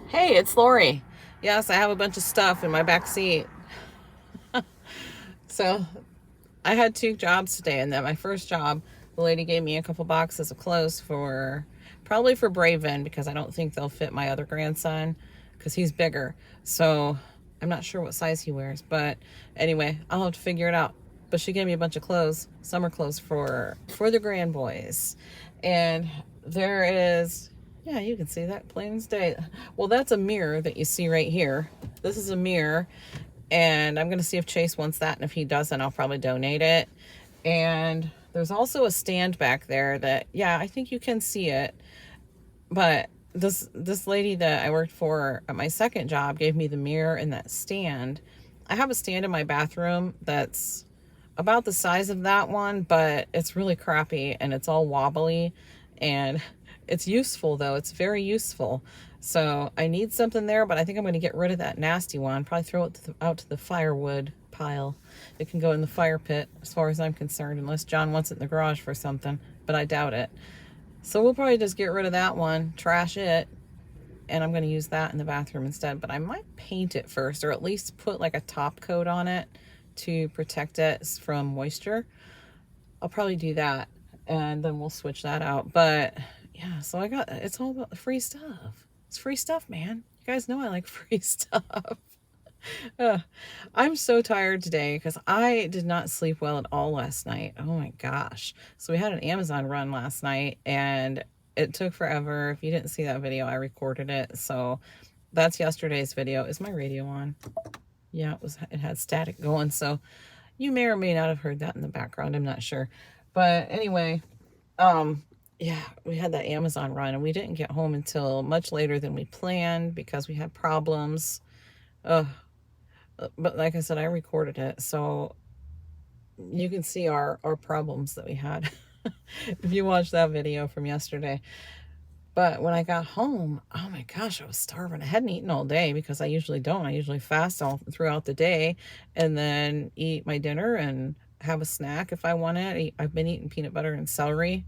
Hey, it's Lori. Yes, I have a bunch of stuff in my back seat. So I had two jobs today, and then my first job, the lady gave me a couple boxes of clothes for probably for Braven because I don't think they'll fit my other grandson because he's bigger. So I'm not sure what size he wears, but anyway, I'll have to figure it out. But she gave me a bunch of clothes, summer clothes for the grand boys, and there is. Yeah, you can see that plain as day. Well, that's a mirror that you see right here. This is a mirror, and I'm going to see if Chase wants that, and if he doesn't, I'll probably donate it. And there's also a stand back there that, yeah, I think you can see it, but this lady that I worked for at my second job gave me the mirror and that stand. I have a stand in my bathroom that's about the size of that one, but it's really crappy and it's all wobbly, and it's useful though. It's very useful. So I need something there, but I think I'm going to get rid of that nasty one. Probably throw it out to the firewood pile. It can go in the fire pit as far as I'm concerned, unless John wants it in the garage for something, but I doubt it. So we'll probably just get rid of that one, trash it, and I'm going to use that in the bathroom instead. But I might paint it first, or at least put like a top coat on it to protect it from moisture. I'll probably do that, and then we'll switch that out. But yeah, so it's all about free stuff. It's free stuff, man. You guys know I like free stuff. I'm so tired today because I did not sleep well at all last night. Oh my gosh. So we had an Amazon run last night, and it took forever. If you didn't see that video, I recorded it. So that's yesterday's video. Is my radio on? Yeah, it had static going. So you may or may not have heard that in the background. I'm not sure. But anyway, yeah, we had that Amazon run, and we didn't get home until much later than we planned because we had problems. But like I said, I recorded it, so you can see our problems that we had if you watch that video from yesterday. But when I got home, oh my gosh, I was starving. I hadn't eaten all day because I usually don't. I usually fast all throughout the day and then eat my dinner and have a snack if I want it. I've been eating peanut butter and celery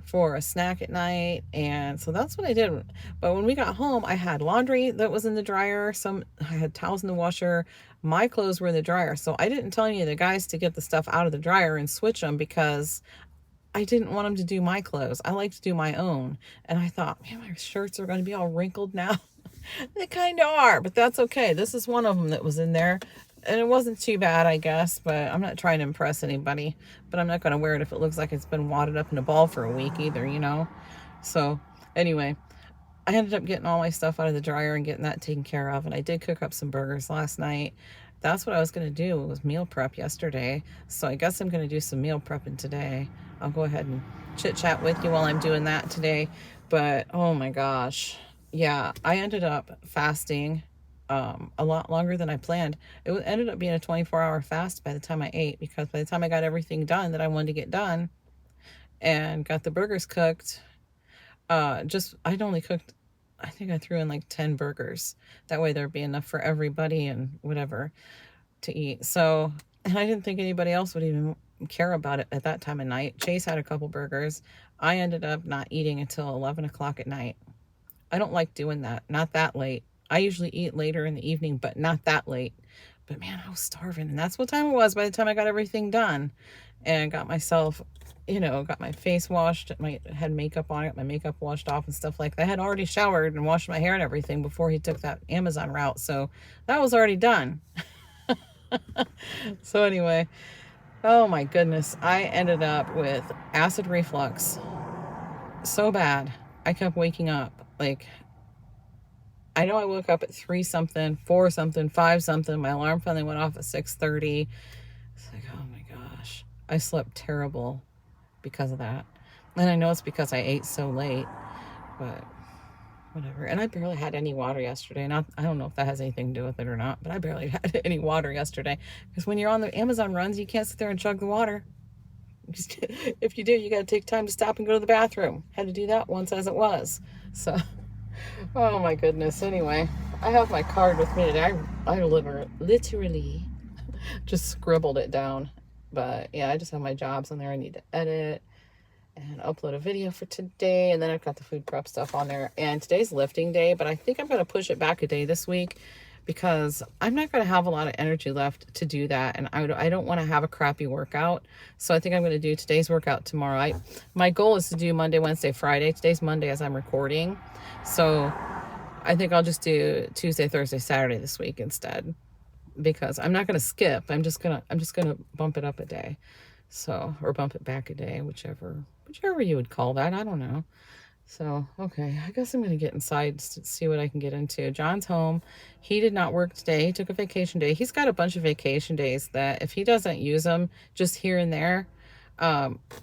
for a snack at night, and so that's what I did. But when we got home, I had laundry that was in the dryer, I had towels in the washer, my clothes were in the dryer. So I didn't tell any of the guys to get the stuff out of the dryer and switch them because I didn't want them to do my clothes. I like to do my own. And I thought, man, my shirts are going to be all wrinkled now. They kind of are, but that's okay. This is one of them that was in there, and it wasn't too bad, I guess, but I'm not trying to impress anybody. But I'm not going to wear it if it looks like it's been wadded up in a ball for a week either, you know? So anyway, I ended up getting all my stuff out of the dryer and getting that taken care of. And I did cook up some burgers last night. That's what I was going to do. It was meal prep yesterday. So I guess I'm going to do some meal prepping today. I'll go ahead and chit chat with you while I'm doing that today. But oh my gosh. Yeah, I ended up fasting a lot longer than I planned. It ended up being a 24-hour fast by the time I ate, because by the time I got everything done that I wanted to get done and got the burgers cooked, I'd only cooked, I think I threw in like 10 burgers. That way there'd be enough for everybody and whatever to eat. So, and I didn't think anybody else would even care about it at that time of night. Chase had a couple burgers. I ended up not eating until 11 o'clock at night. I don't like doing that. Not that late. I usually eat later in the evening, but not that late. But man, I was starving, and that's what time it was by the time I got everything done and got myself, got my face washed, had makeup on it, my makeup washed off and stuff like that. I had already showered and washed my hair and everything before he took that Amazon route, so that was already done. So anyway, oh my goodness, I ended up with acid reflux so bad. I kept waking up. Like, I know I woke up at 3 something, 4 something, 5 something. My alarm finally went off at 6:30. It's like, oh my gosh. I slept terrible because of that. And I know it's because I ate so late, but whatever. And I barely had any water yesterday. And I don't know if that has anything to do with it or not, but I barely had any water yesterday. Because when you're on the Amazon runs, you can't sit there and chug the water. If you do, you got to take time to stop and go to the bathroom. Had to do that once as it was. So... oh my goodness. Anyway, I have my card with me today. I literally just scribbled it down. But yeah, I just have my jobs on there I need to edit. and upload a video for today. And then I've got the food prep stuff on there. And today's lifting day, but I think I'm going to push it back a day this week because I'm not going to have a lot of energy left to do that. And I don't want to have a crappy workout. So I think I'm going to do today's workout tomorrow. My goal is to do Monday, Wednesday, Friday. Today's Monday as I'm recording. So I think I'll just do Tuesday, Thursday, Saturday this week instead, because I'm not going to skip. I'm just going to bump it up a day. So, or bump it back a day, whichever you would call that. I don't know. So, okay, I guess I'm going to get inside to see what I can get into. John's home. He did not work today. He took a vacation day. He's got a bunch of vacation days that if he doesn't use them just here and there,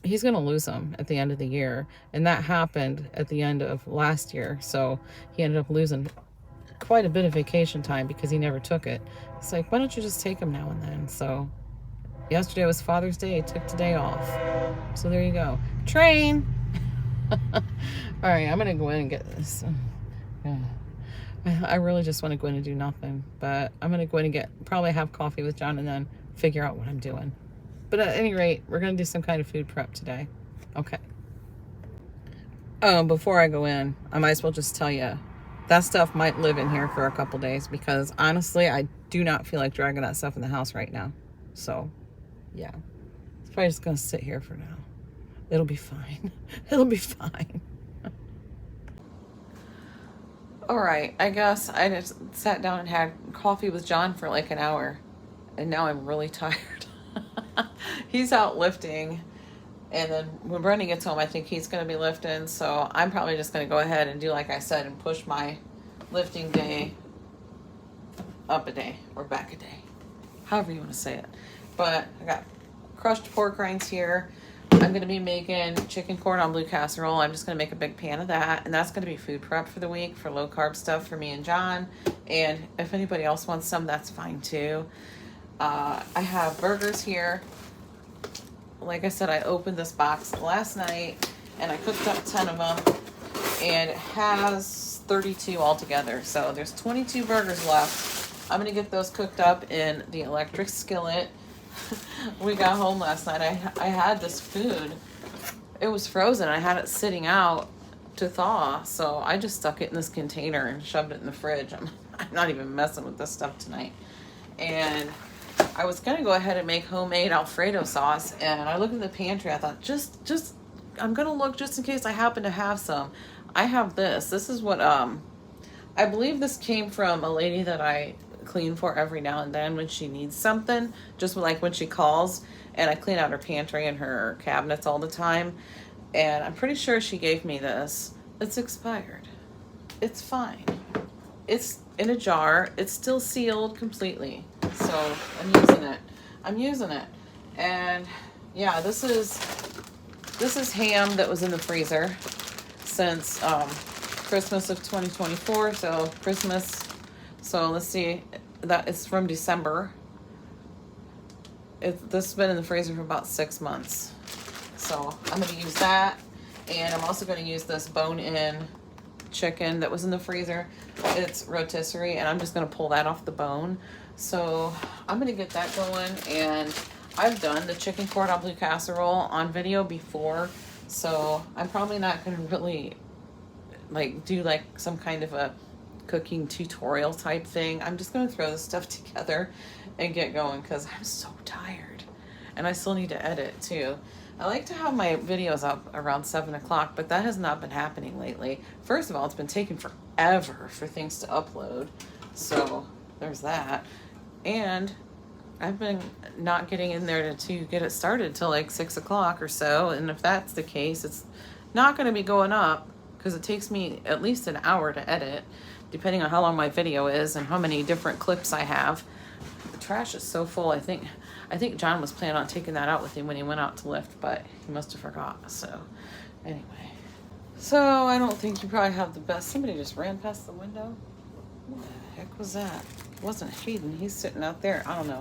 he's going to lose them at the end of the year. And that happened at the end of last year. So he ended up losing quite a bit of vacation time because he never took it. It's like, why don't you just take them now and then? So yesterday was Father's Day. Took today off. So there you go. Train. All right, I'm going to go in and get this. I really just want to go in and do nothing. But I'm going to go in and probably have coffee with John and then figure out what I'm doing. But at any rate, we're going to do some kind of food prep today. Okay. Before I go in, I might as well just tell you, that stuff might live in here for a couple days because honestly, I do not feel like dragging that stuff in the house right now. So, yeah. It's probably just going to sit here for now. It'll be fine. It'll be fine. All right. I guess I just sat down and had coffee with John for like an hour. And now I'm really tired. He's out lifting. And then when Brendan gets home, I think he's going to be lifting. So I'm probably just going to go ahead and do like I said and push my lifting day up a day or back a day. However you want to say it. But I got crushed pork rinds here. I'm going to be making chicken cordon bleu casserole. I'm just going to make a big pan of that. And that's going to be food prep for the week for low carb stuff for me and John. And if anybody else wants some, that's fine too. I have burgers here. Like I said, I opened this box last night and I cooked up 10 of them. And it has 32 altogether. So there's 22 burgers left. I'm going to get those cooked up in the electric skillet. We got home last night. I had this food. It was frozen. I had it sitting out to thaw. So I just stuck it in this container and shoved it in the fridge. I'm not even messing with this stuff tonight. And I was going to go ahead and make homemade Alfredo sauce. And I looked in the pantry. I thought, I'm going to look just in case I happen to have some. I have this. This is what, I believe this came from a lady that I clean for every now and then when she needs something, just like when she calls, and I clean out her pantry and her cabinets all the time. And I'm pretty sure she gave me this. It's expired. It's fine. It's in a jar. It's still sealed completely. So I'm using it. And yeah, this is ham that was in the freezer since Christmas of 2024. So Christmas. So let's see, that it's from December. This has been in the freezer for about 6 months. So I'm going to use that. And I'm also going to use this bone-in chicken that was in the freezer. It's rotisserie, and I'm just going to pull that off the bone. So I'm going to get that going. And I've done the chicken cordon bleu casserole on video before. So I'm probably not going to really do some kind of a cooking tutorial type thing. I'm just going to throw this stuff together and get going because I'm so tired and I still need to edit too. I like to have my videos up around 7 o'clock, but that has not been happening lately. First of all, it's been taking forever for things to upload. So there's that. And I've been not getting in there to get it started till like 6 o'clock or so. And if that's the case, it's not going to be going up because it takes me at least an hour to edit, depending on how long my video is and how many different clips I have. The trash is so full. I think John was planning on taking that out with him when he went out to lift, but he must have forgot. So anyway, so I don't think you probably have the best. Somebody just ran past the window. What the heck was that? It wasn't Hayden. He's sitting out there. I don't know.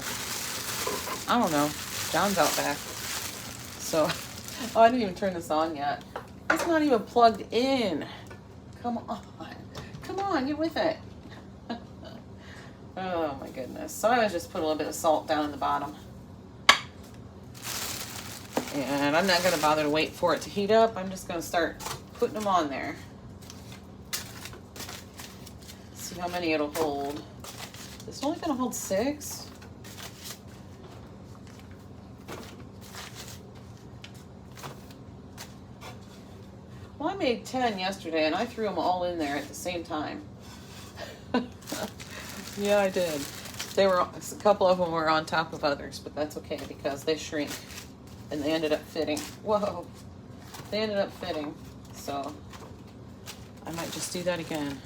John's out back. So, oh, I didn't even turn this on yet. It's not even plugged in. Come on, get with it. Oh my goodness. So I just put a little bit of salt down in the bottom. And I'm not going to bother to wait for it to heat up. I'm just going to start putting them on there. See how many it'll hold. It's only going to hold 6. Well, I made 10 yesterday, and I threw them all in there at the same time. Yeah, I did. They were, a couple of them were on top of others, but that's okay because they shrink, and they ended up fitting. Whoa, they ended up fitting. So I might just do that again.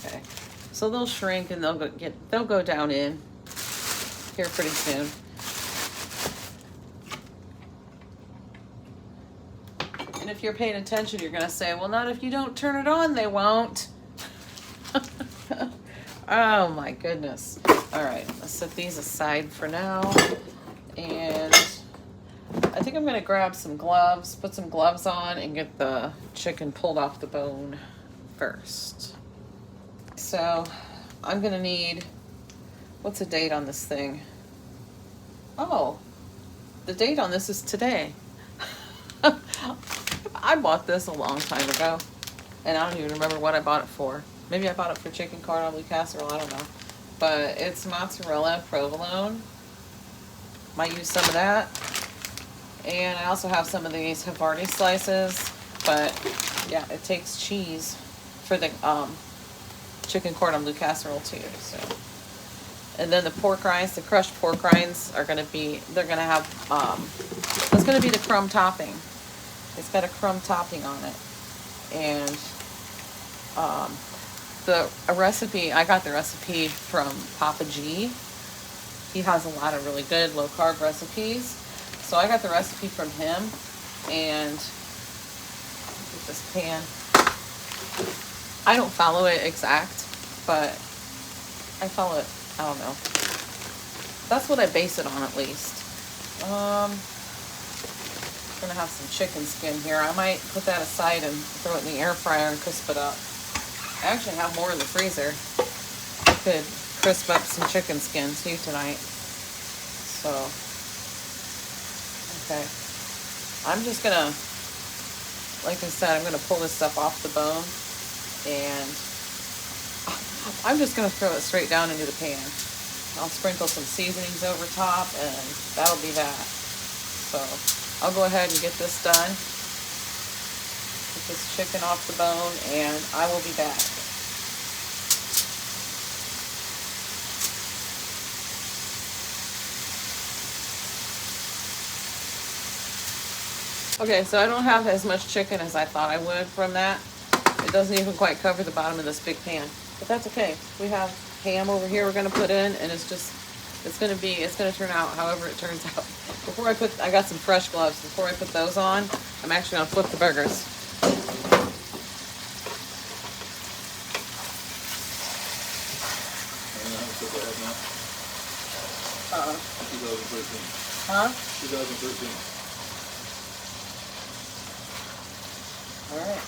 Okay, so they'll shrink and they'll go down in here pretty soon. And if you're paying attention, you're gonna say, well, not if you don't turn it on, they won't. Oh my goodness. All right, let's set these aside for now. And I think I'm gonna grab some gloves, put some gloves on, and get the chicken pulled off the bone first. So I'm gonna need, what's the date on this thing? Oh, the date on this is today. I bought this a long time ago, and I don't even remember what I bought it for. Maybe I bought it for chicken cordon bleu casserole, I don't know. But it's mozzarella provolone. Might use some of that. And I also have some of these Havarti slices. But yeah, it takes cheese for the chicken cordon bleu casserole too. So, and then the pork rinds, the crushed pork rinds are gonna be, they're gonna have, that's gonna be the crumb topping. It's got a crumb topping on it. And a recipe, I got the recipe from Papa G. He has a lot of really good low carb recipes. So I got the recipe from him. And get this pan. I don't follow it exact, but I follow it, I don't know. That's what I base it on, at least. I'm gonna have some chicken skin here. I might put that aside and throw it in the air fryer and crisp it up. I actually have more in the freezer. I could crisp up some chicken skin too tonight. So, okay. I'm just gonna, like I said, I'm gonna pull this stuff off the bone, and I'm just gonna throw it straight down into the pan. I'll sprinkle some seasonings over top, and that'll be that. So I'll go ahead and get this done. Get this chicken off the bone, and I will be back. Okay, so I don't have as much chicken as I thought I would from that. It doesn't even quite cover the bottom of this big pan, but that's okay. We have ham over here we're gonna put in, and it's gonna turn out however it turns out. I got some fresh gloves. Before I put those on, I'm actually gonna flip the burgers. Uh-uh. 2013. Huh? 2013. All right.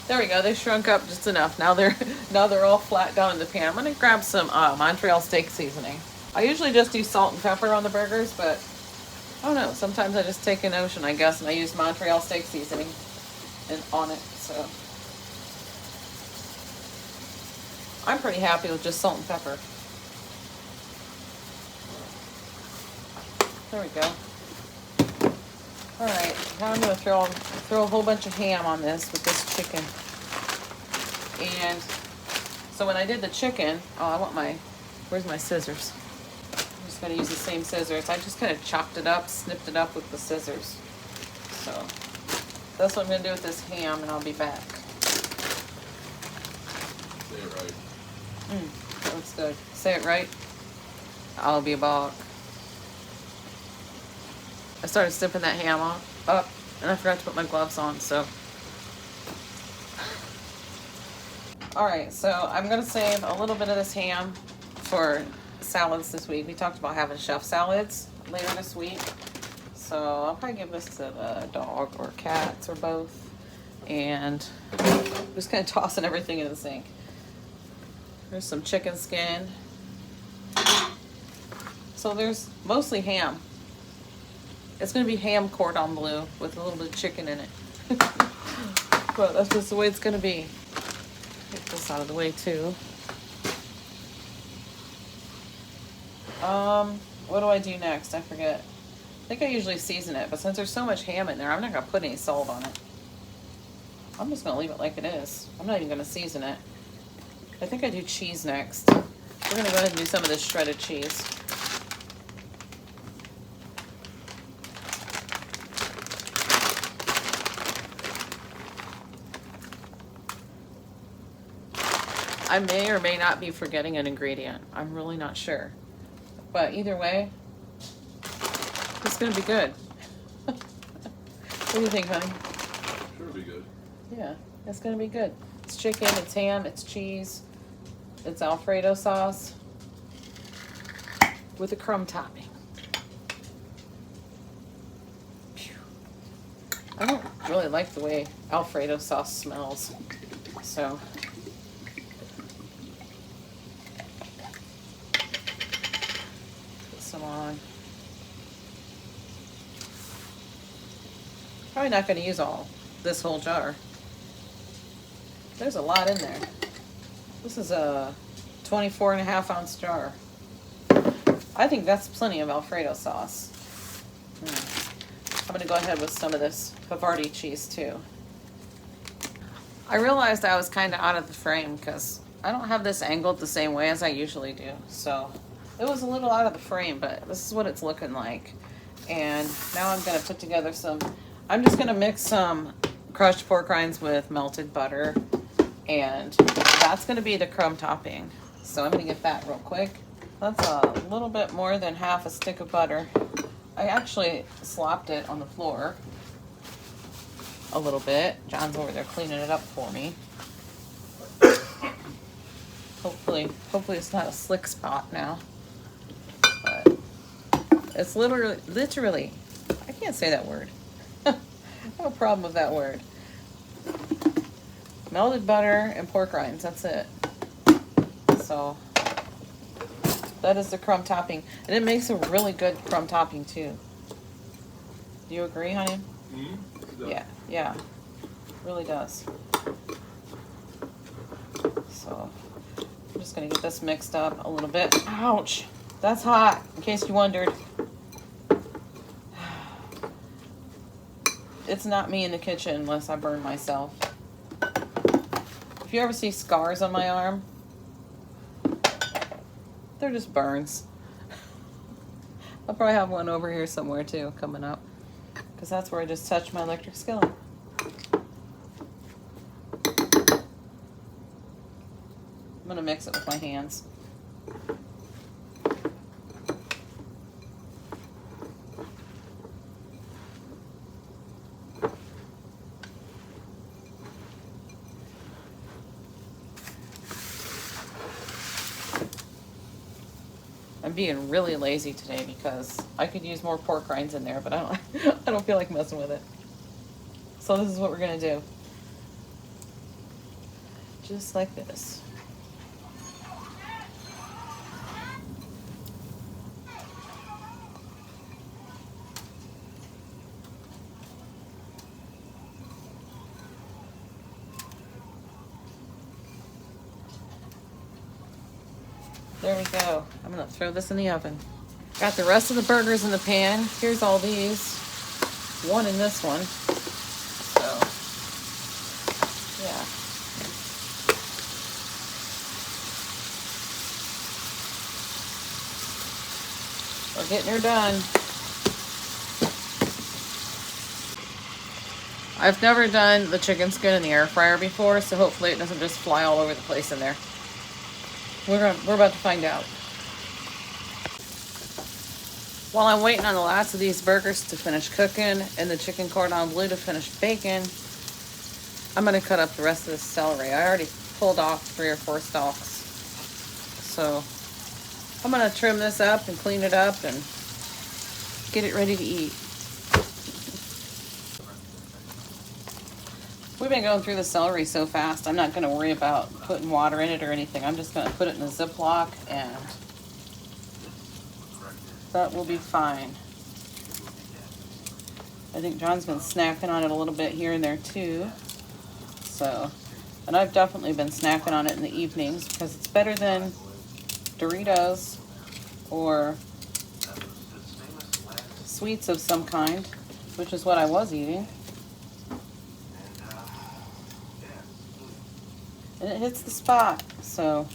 There we go. They shrunk up just enough. Now they're all flat down in the pan. I'm gonna grab some Montreal steak seasoning. I usually just do salt and pepper on the burgers, but I don't know. Sometimes I just take a notion, I guess, and I use Montreal steak seasoning on it. So I'm pretty happy with just salt and pepper. There we go. All right, now I'm gonna throw a whole bunch of ham on this with this chicken. And so when I did the chicken, where's my scissors? I'm just gonna use the same scissors. I just kind of chopped it up, snipped it up with the scissors. So that's what I'm gonna do with this ham, and I'll be back. Say it right. That looks good. Say it right. I'll be back. I started snipping that ham up, And I forgot to put my gloves on, so. Alright, so I'm going to save a little bit of this ham for salads this week. We talked about having chef salads later this week. So I'll probably give this to the dog or cats or both. And I'm just kind of tossing everything in the sink. There's some chicken skin. So there's mostly ham. It's going to be ham cordon bleu with a little bit of chicken in it. But that's just the way it's going to be. Get this out of the way too. What do I do next? I forget. I think I usually season it, but since there's so much ham in there, I'm not going to put any salt on it. I'm just going to leave it like it is. I'm not even going to season it. I think I do cheese next. We're going to go ahead and do some of this shredded cheese. I may or may not be forgetting an ingredient. I'm really not sure. But either way, it's going to be good. What do you think, honey? Sure, be good. Yeah, it's going to be good. It's chicken, it's ham, it's cheese, it's Alfredo sauce with a crumb topping. Phew. I don't really like the way Alfredo sauce smells, so. Put some on. Probably not going to use this whole jar. There's a lot in there. This is a 24.5-ounce jar. I think that's plenty of Alfredo sauce. I'm going to go ahead with some of this Havarti cheese too. I realized I was kind of out of the frame because I don't have this angled the same way as I usually do. So it was a little out of the frame, but this is what it's looking like. And now I'm going to put together I'm just going to mix some crushed pork rinds with melted butter. And that's going to be the crumb topping. So I'm going to get that real quick. That's a little bit more than half a stick of butter. I actually slopped it on the floor a little bit. John's over there cleaning it up for me. Hopefully it's not a slick spot now. But it's literally, I can't say that word. I have a problem with that word. Melted butter and pork rinds, that's it. So that is the crumb topping. And it makes a really good crumb topping too. Do you agree, honey? Mm-hmm. Yeah. Really does. So I'm just gonna get this mixed up a little bit. Ouch! That's hot, in case you wondered. It's not me in the kitchen unless I burn myself. If you ever see scars on my arm, they're just burns. I'll probably have one over here somewhere too, coming up. Because that's where I just touched my electric skillet. I'm going to mix it with my hands. I'm being really lazy today because I could use more pork rinds in there, but I don't feel like messing with it. So this is what we're gonna do. Just like this. There we go. I'm gonna throw this in the oven. Got the rest of the burgers in the pan. Here's all these. One in this one. So, yeah. We're getting her done. I've never done the chicken skin in the air fryer before, so hopefully it doesn't just fly all over the place in there. We're about to find out. While I'm waiting on the last of these burgers to finish cooking and the chicken cordon bleu to finish baking, I'm going to cut up the rest of this celery. I already pulled off 3 or 4 stalks. So I'm going to trim this up and clean it up and get it ready to eat. We've been going through the celery so fast, I'm not going to worry about putting water in it or anything. I'm just going to put it in a Ziploc and that will be fine. I think John's been snacking on it a little bit here and there too. So, and I've definitely been snacking on it in the evenings because it's better than Doritos or sweets of some kind, which is what I was eating. And it hits the spot, so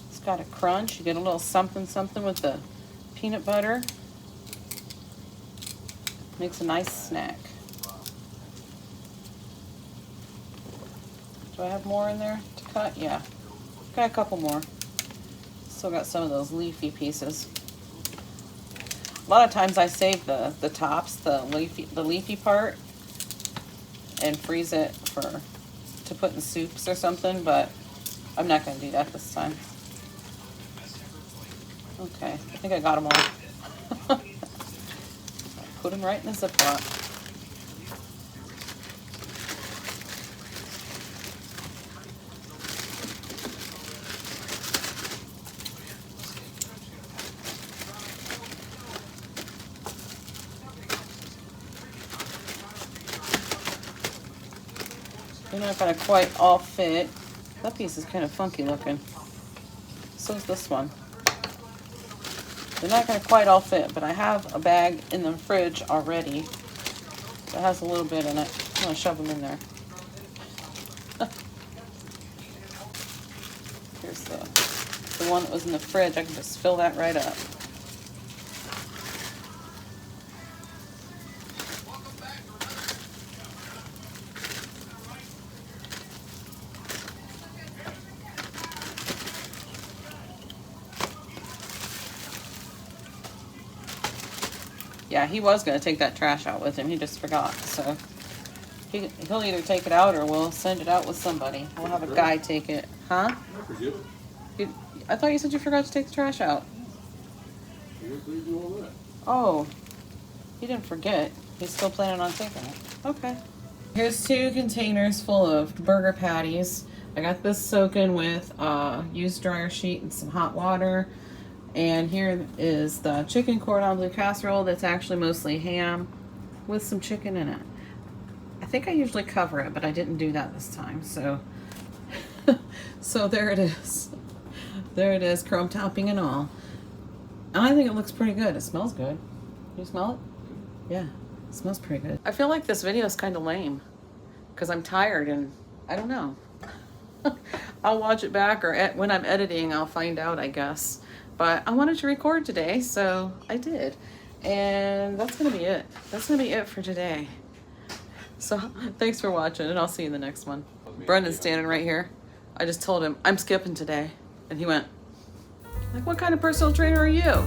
it's got a crunch. You get a little something something with the peanut butter. Makes a nice snack. Do I have more in there to cut? Yeah, got a couple more. Still got some of those leafy pieces. A lot of times I save the tops, the leafy part, and freeze it to put in soups or something, but I'm not going to do that this time. Okay, I think I got them all. Put them right in the Ziploc. They're not going to quite all fit. That piece is kind of funky looking. So is this one. They're not going to quite all fit, but I have a bag in the fridge already that has a little bit in it. I'm going to shove them in there. Here's the one that was in the fridge. I can just fill that right up. Yeah, he was going to take that trash out with him. He just forgot. So he'll either take it out or we'll send it out with somebody. We'll have a guy take it. Huh? I forget. I thought you said you forgot to take the trash out. You do all that. Oh, he didn't forget. He's still planning on taking it. Okay. Here's 2 containers full of burger patties. I got this soaking with used dryer sheet and some hot water. And here is the chicken cordon bleu casserole that's actually mostly ham with some chicken in it. I think I usually cover it, but I didn't do that this time. So, so there it is. There it is, chrome topping and all. And I think it looks pretty good. It smells good. You smell it? Yeah, it smells pretty good. I feel like this video is kind of lame because I'm tired and I don't know. I'll watch it back or when I'm editing, I'll find out, I guess. But I wanted to record today, so I did. And that's going to be it. That's going to be it for today. So thanks for watching, and I'll see you in the next one. Brendan's standing right here. I just told him, I'm skipping today. And he went, like, what kind of personal trainer are you?